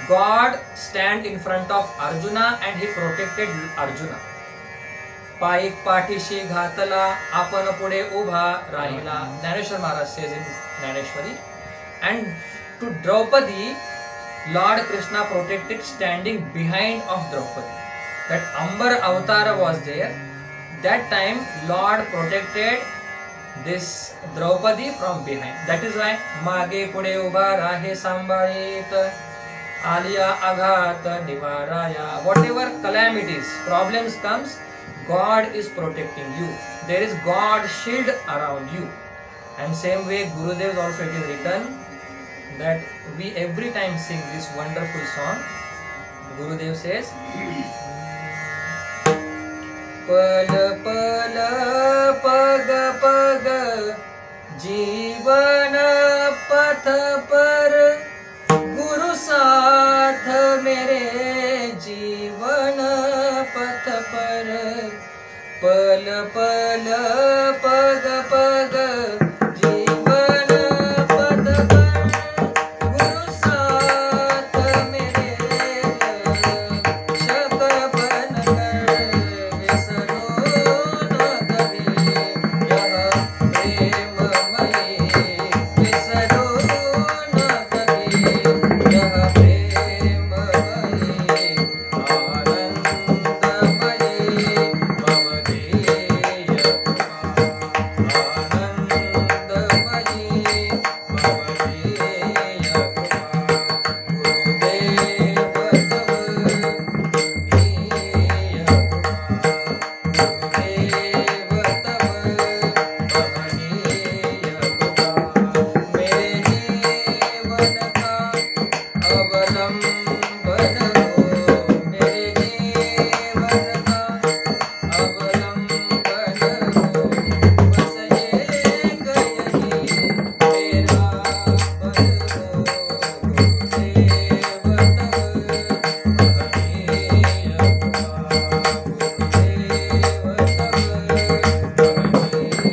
God stand in front of Arjuna and he protected Arjuna. पायिक पाठीशी घातला आपण पुढे उभा राहिला. Narration Maharaj says in Naneshwari. And to Draupadi, Lord Krishna protected standing behind of Draupadi. That Ambar avatar was there. That time Lord protected this Draupadi from behind. That is why मागे पुढे उभा राहे सांभाळीत आलिया आघात निवाराया. Whatever calamities, problems comes, God is protecting you. There is God shield around you. And same way Gurudev also it is written that we every time sing this wonderful song. Gurudev says, पल पल पग पग जीवन पथ पर गुरु साथ मेरे जीवन पथ पर. पल पल पग पग जीवन पथ पर गुरु साथ मेरे रक्षक बनकर विसरो न कभी यह प्रेममयी. विसरो न कभी यह प्रेममयी आनंदमयी भवदेय कृपा. आनंदमयी भवदेय कृपा. गुरुदेव तव महनीय कृपा. गुरुदेव तव महनीय कृपा. मेरे जीवन का अवलंबन हो. मेरे जीवन का अवलंबन हो. बस एक यही तेरा बल हो. गुरुदेव तव महनीय कृपा. गुरुदेव तव महनीय.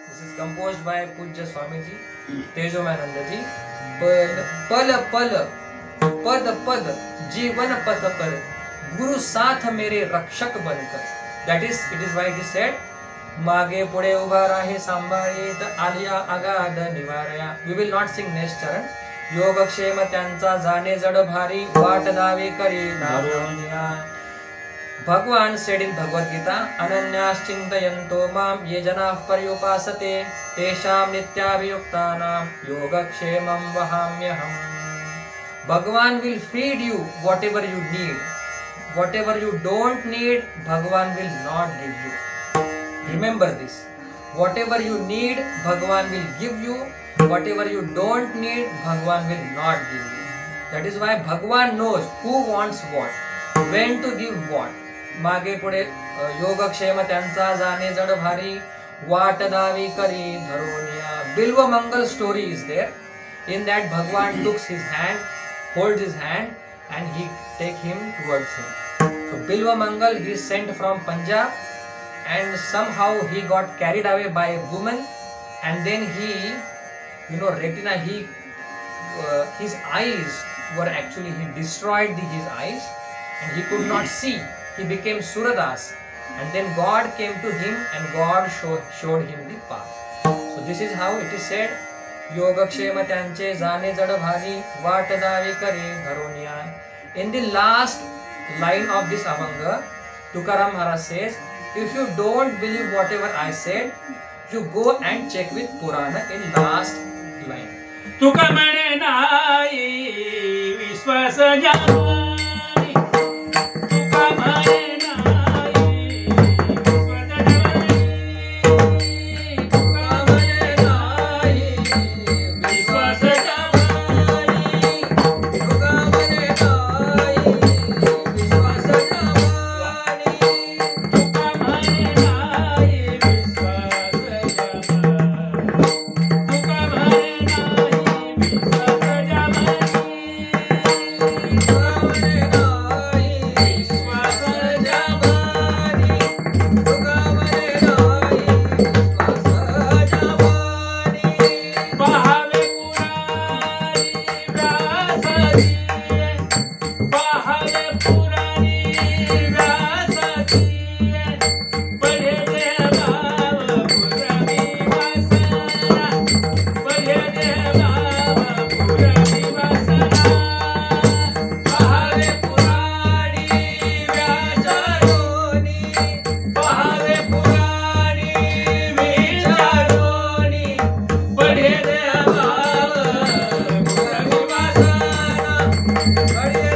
This is composed by Pujya Swamiji, Tejomanand ji. पल पल पल पद पद जीवन पथ पर गुरु साथ मेरे रक्षक बनकर. That is, it is why it is said, मागे पुढे उभा राहे सांभाळीत Alia आगाध निवारया. We will not sing next charan. योगक्षेम त्यांचा जाणे जड भारी वाट दावे करी धावनिया. Bhagwan said in Bhagavad Gita, Ananyas chintayanto mam ye janah paryupasate tesham nityabhiyuktanam yogakshemam vahamyaham. Bhagwan will feed you whatever you need. Whatever you don't need, Bhagwan will not give you. Remember this. Whatever you need, Bhagwan will give you. Whatever you don't need, Bhagwan will not give you. That is why Bhagwan knows who wants what, when to give what. मागे पुढे योगक्षेम त्यांचा जाणे जड भारी वाट दावी करी धरोनिया. Bilva Mangal story is there. In that Bhagwan looks his hand, holds his hand and he take him towards him. So Bilva Mangal he is sent from Punjab and somehow he got carried away by a woman and then he, retina, his eyes were actually, he destroyed his eyes and he could not see. He became Suradas and then God came to him and God showed him the path. So this is how it is said, Yogakshema त्यांचे जाणे जड भारी वाट दावी करे धरोनिया. In the last line of this Abhanga, Tukaram Maharaj says, if you don't believe whatever I said, you go and check with Purana in last line. तुका म्हणे नाही विश्वास जावा. पहावे पुराणी व्यासाची पढे देवाव पुरवी वासना पढे देवाव पुरवी वासना पहावे पुराणी व्यासारोनी पहावे पुराणी विचारोनी पढे देवाव पुरवी वासना पढे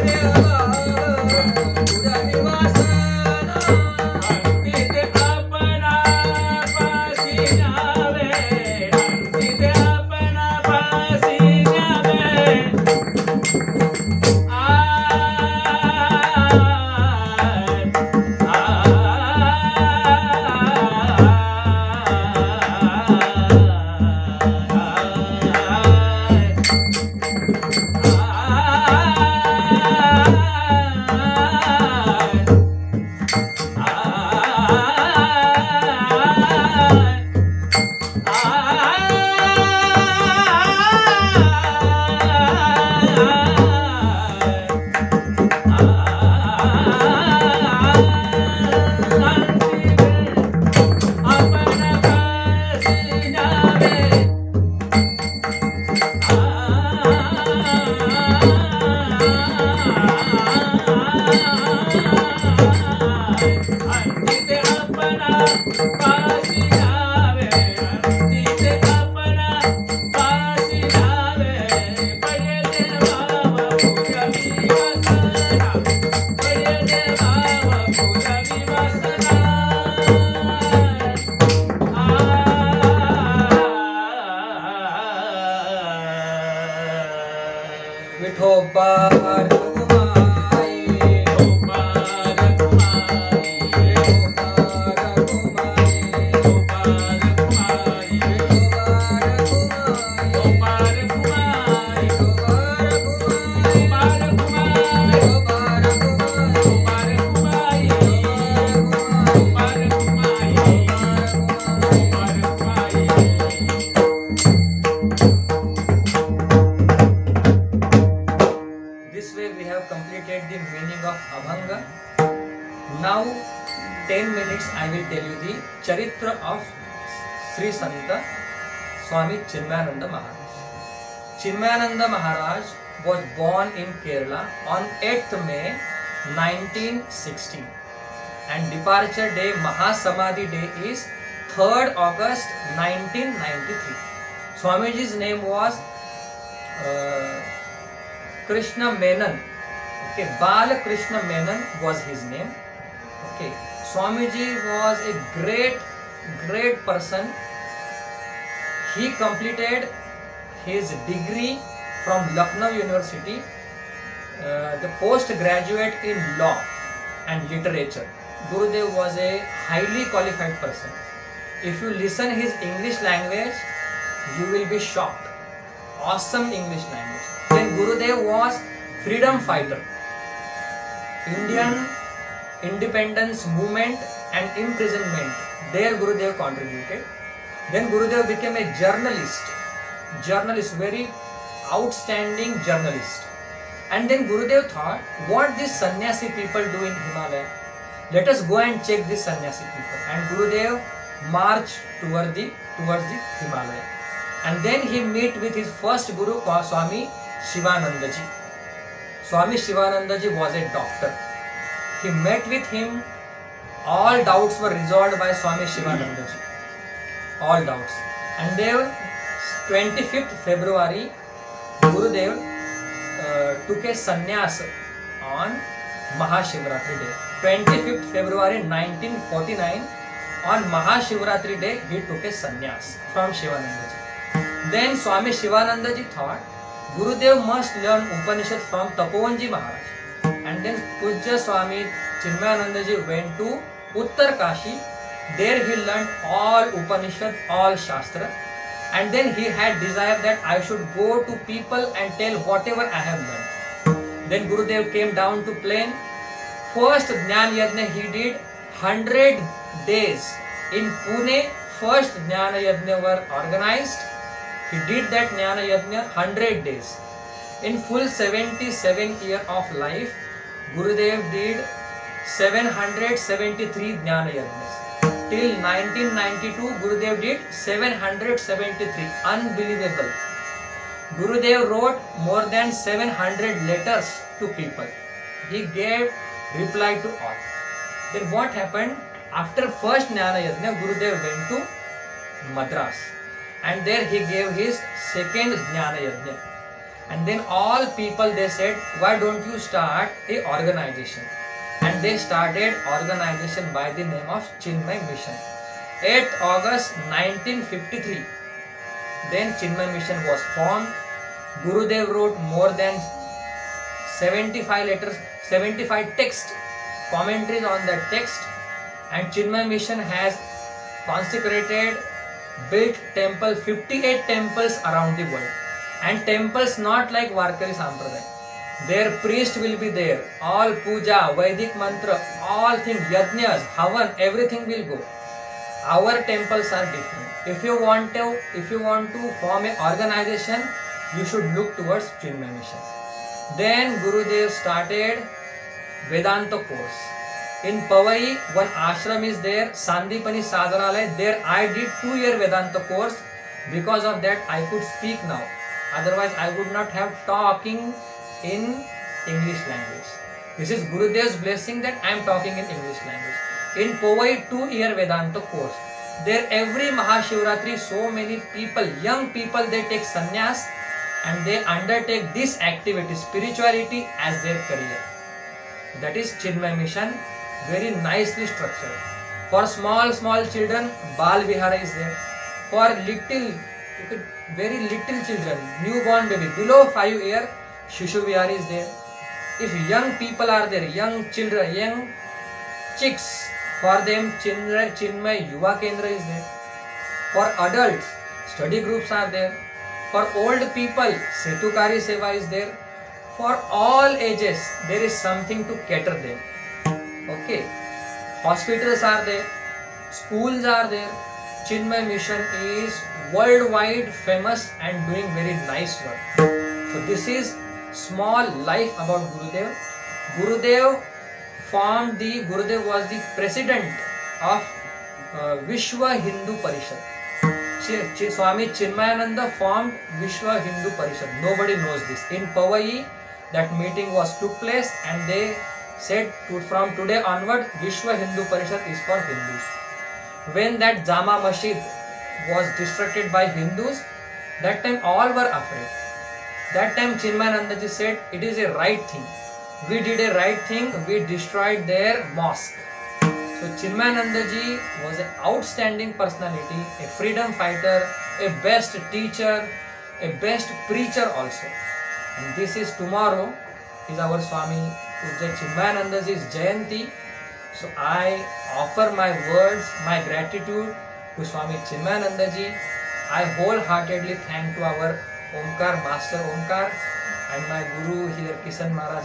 Now 10 minutes I will tell you the Charitra of Sri Santa Swami Chinmayananda Maharaj. Chinmayananda Maharaj was born in Kerala on 8th May 1916 and departure day Mahasamadhi day is 3rd August 1993. Swamiji's name was Krishna Menon. Okay, Bala Krishna Menon was his name. Okay, Swamiji was a great person. He completed his degree from Lucknow University, the postgraduate in law and literature. Gurudev was a highly qualified person. If you listen his English language, you will be shocked. Awesome English language. Then Gurudev was freedom fighter. Indian independence movement and imprisonment, there Gurudev contributed. Then Gurudev became a journalist, very outstanding journalist. And then Gurudev thought, what these sannyasi people do in Himalaya? Let us go and check these sannyasi people. And Gurudev marched towards the Himalaya. And then he met with his first guru called Swami Shivanandaji. Swami Shivanandaji was a doctor. He met with him. All doubts were resolved by Swami Shivanandaji. All doubts. And then 25th February, Gurudev took a sannyas on Mahashivratri day. 25th February 1949, on Mahashivratri day, he took a sannyas from Shivanandaji. Then Swami Shivanandaji thought, Gurudev must learn Upanishad from Tapovanji Maharaj. And then Pujya Swami Chinmayanandaji went to Uttar Kashi. There he learned all Upanishad, all Shastra. And then he had desire that I should go to people and tell whatever I have learned. Then Gurudev came down to plain. First Jnana Yajna he did 100 days in Pune. First Jnana Yajna were organized. He did that Jnana Yajna 100 days. In full 77 years of life, Gurudev did 773 Jnana Yajnas. Till 1992, Gurudev did 773. Unbelievable. Gurudev wrote more than 700 letters to people. He gave reply to all. Then what happened? After first Jnana Yajna, Gurudev went to Madras. And there he gave his second Jnana Yajna. And then all people, they said, why don't you start a organization? And they started organization by the name of Chinmay Mission. 8th August 1953, then Chinmay Mission was formed. Gurudev wrote more than 75 letters, 75 text, commentaries on that text, and Chinmay Mission has consecrated, built temple, 58 temples around the world. And temples not like Varkari Sampradaya. Their priest will be there. All puja, Vedic mantra, all things, yajnas, havan, everything will go. Our temples are different. If you want to form an organization, you should look towards Chinmay Mission. Then Gurudev started Vedanta course. In Powai, one ashram is there, Sandipani Sadhanalaya. There I did 2-year Vedanta course. Because of that, I could speak now. Otherwise, I would not have talking in English language. This is Gurudev's blessing that I am talking in English language. In Powai, 2-year Vedanta course. There every Mahashivratri, so many people, young people, they take sannyas and they undertake this activity, spirituality, as their career. That is Chinmay Mission, very nicely structured. For small children, Bal Vihara is there. For very little children, newborn baby, below 5 years, Shishu Vihara is there. If young people are there, young children, young chicks, for them Chinmay Yuva Kendra is there. For adults, study groups are there. For old people, Setukari Seva is there. For all ages, there is something to cater them. Okay. Hospitals are there. Schools are there. Chinmay Mission is worldwide famous and doing very nice work. So this is small life about Gurudev. Gurudev was the president of Vishwa Hindu Parishad. Swami Chinmayananda formed Vishwa Hindu Parishad. Nobody knows this. In Powai, that meeting took place, and they said from today onward, Vishwa Hindu Parishad is for Hindus. When that Jama Masjid was destructed by Hindus, that time all were afraid. That time Chinmayananda ji said, it is a right thing. We did a right thing, we destroyed their mosque. So Chinmayananda ji was an outstanding personality, a freedom fighter, a best teacher, a best preacher also. And this is tomorrow is our Swami Pujya Chinmayananda ji's Jayanti. So I offer my words, my gratitude to Swami Chinmayananda ji. I wholeheartedly thank to our Omkar, Master Omkar, and my Guru here, Kisan Maharaj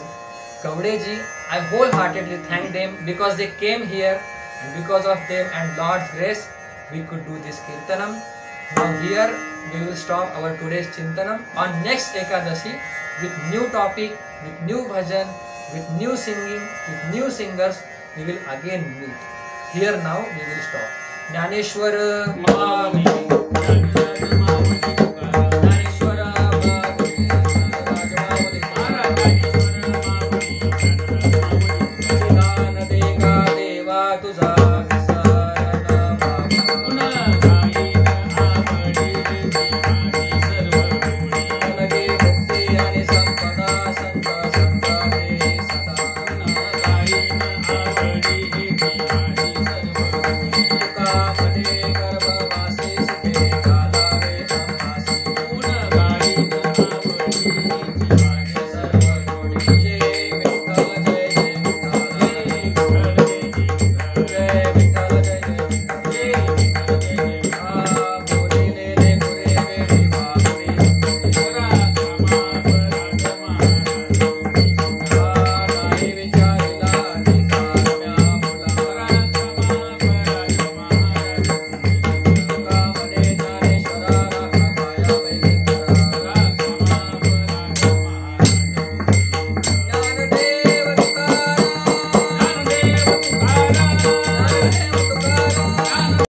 Kavde ji. I wholeheartedly thank them because they came here, and because of them and Lord's grace, we could do this Kirtanam. Now here we will stop our today's Chintanam. On next Ekadashi, with new topic, with new bhajan, with new singing, with new singers, we will again meet. Here now we will stop. Jnaneshwara Bye.